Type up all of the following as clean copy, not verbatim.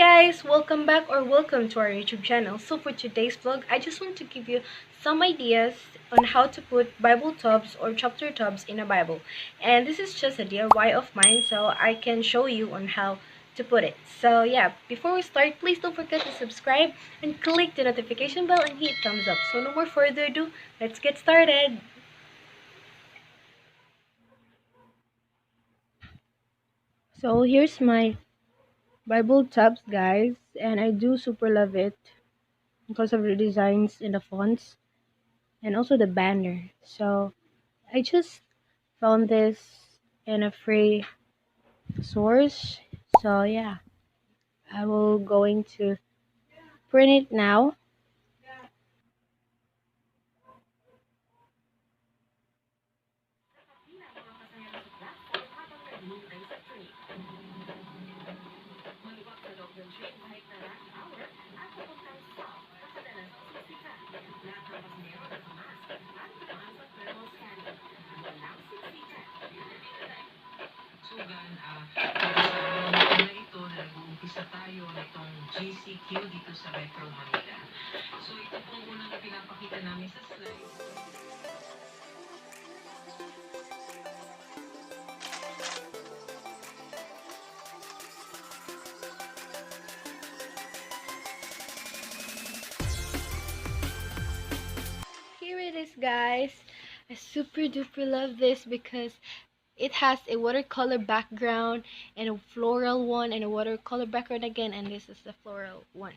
guys, welcome back or welcome to our YouTube channel. So for today's vlog, I just want to give you some ideas on how to put Bible tubs or chapter tubs in a Bible. And this is just a DIY of mine, so I can show you on how to put it. So yeah, before we start, please don't forget to subscribe and click the notification bell and hit thumbs up. So no more further ado, let's get started. So here's my Bible tabs, guys, and I do super love it because of the designs in the fonts and also the banner. So I just found this in a free source. So yeah, I will going to print it now. Sugan, na ito na nag-uumpisa tayo nitong GCQ dito sa Metro Manila. So ito pong unang pinapakita namin sa slide. Here it is, guys. I super duper love this because it has a watercolor background and a floral one and a watercolor background again, and this is the floral one.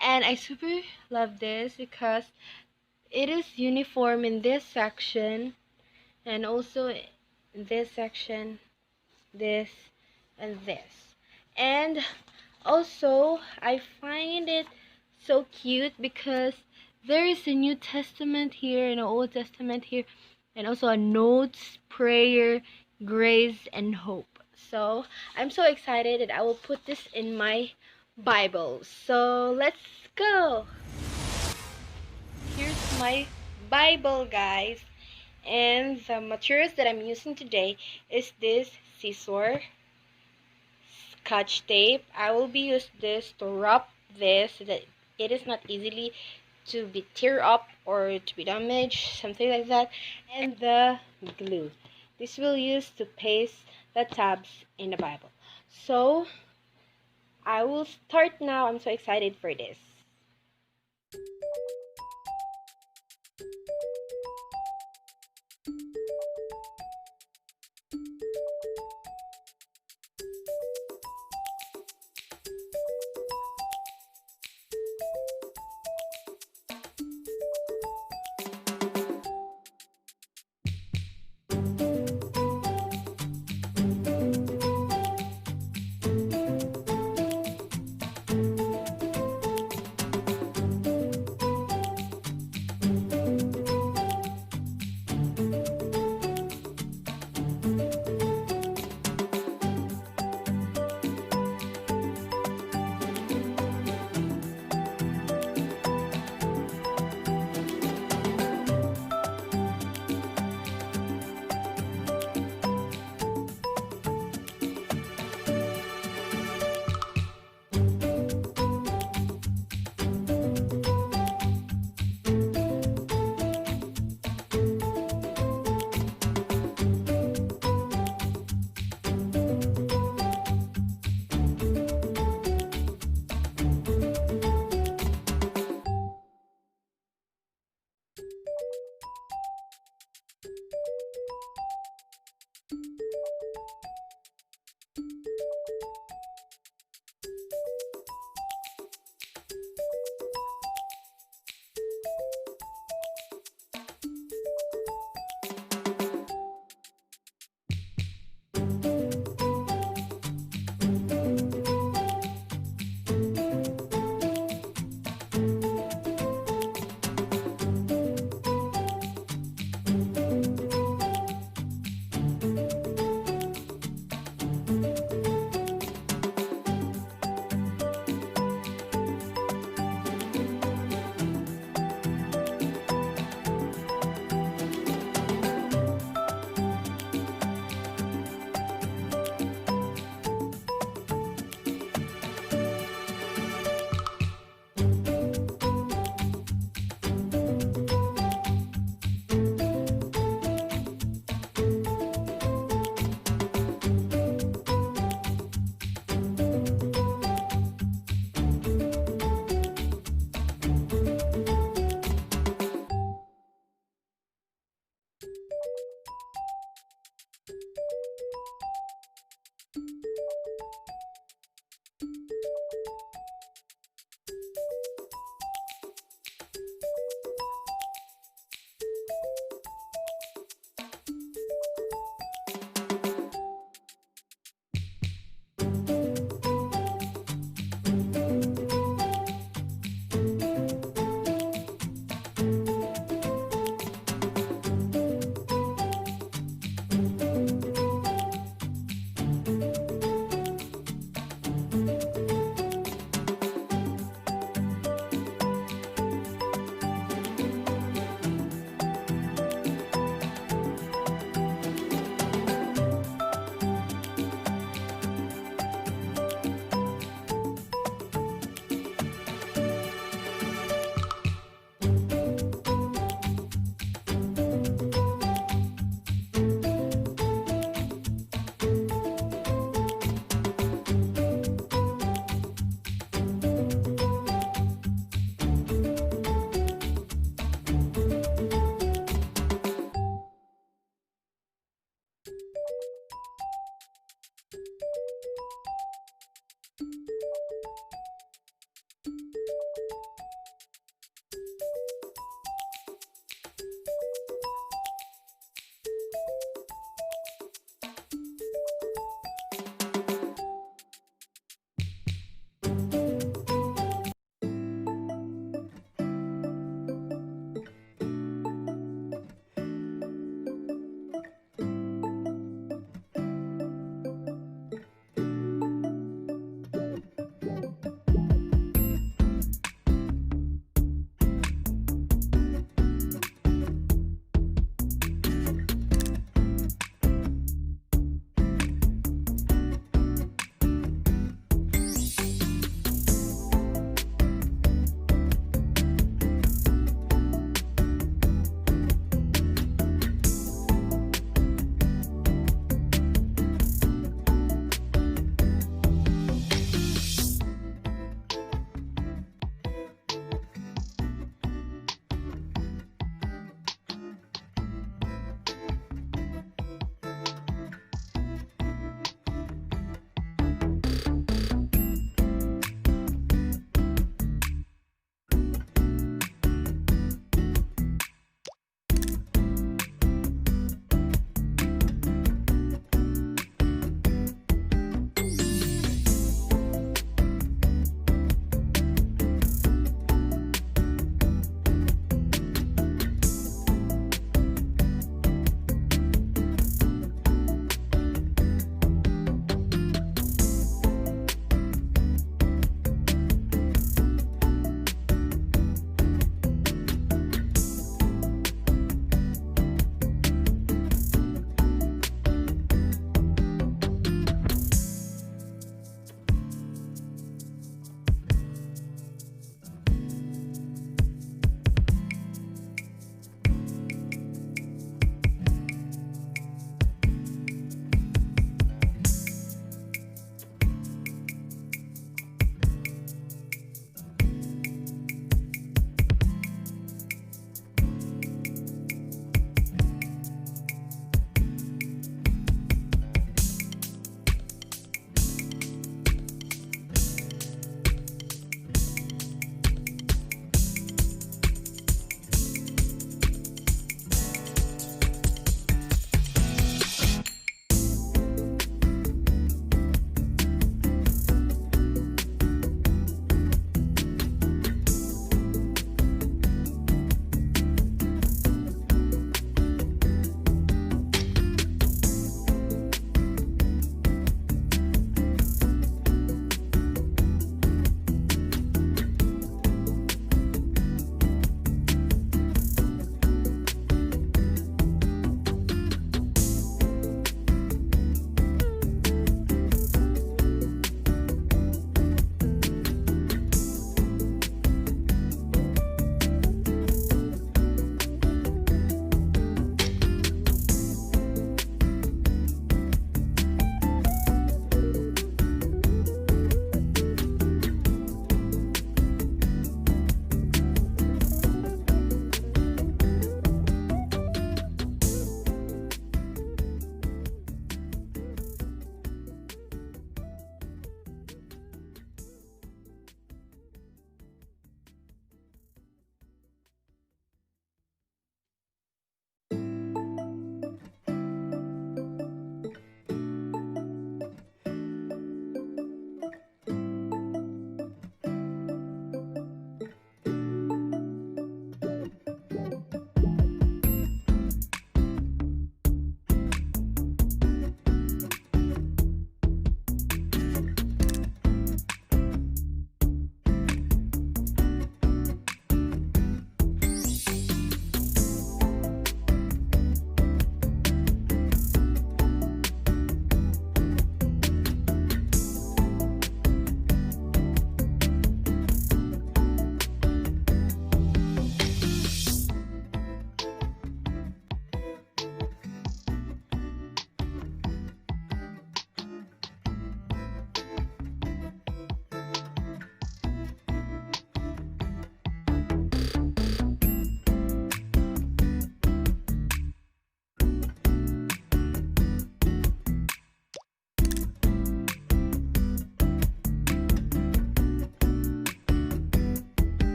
And I super love this because it is uniform in this section and also in this section, this and this. And also I find it so cute because there is a New Testament here and an Old Testament here, and also a notes, prayer, grace, and hope. So I'm so excited that I will put this in my Bible. So let's go. Here's my Bible, guys. And the materials that I'm using today is this scissor, scotch tape. I will be using this to wrap this so that it is not easily to be tear up or to be damaged, something like that. And the glue. This will use to paste the tabs in the Bible. So I will start now. I'm so excited for this.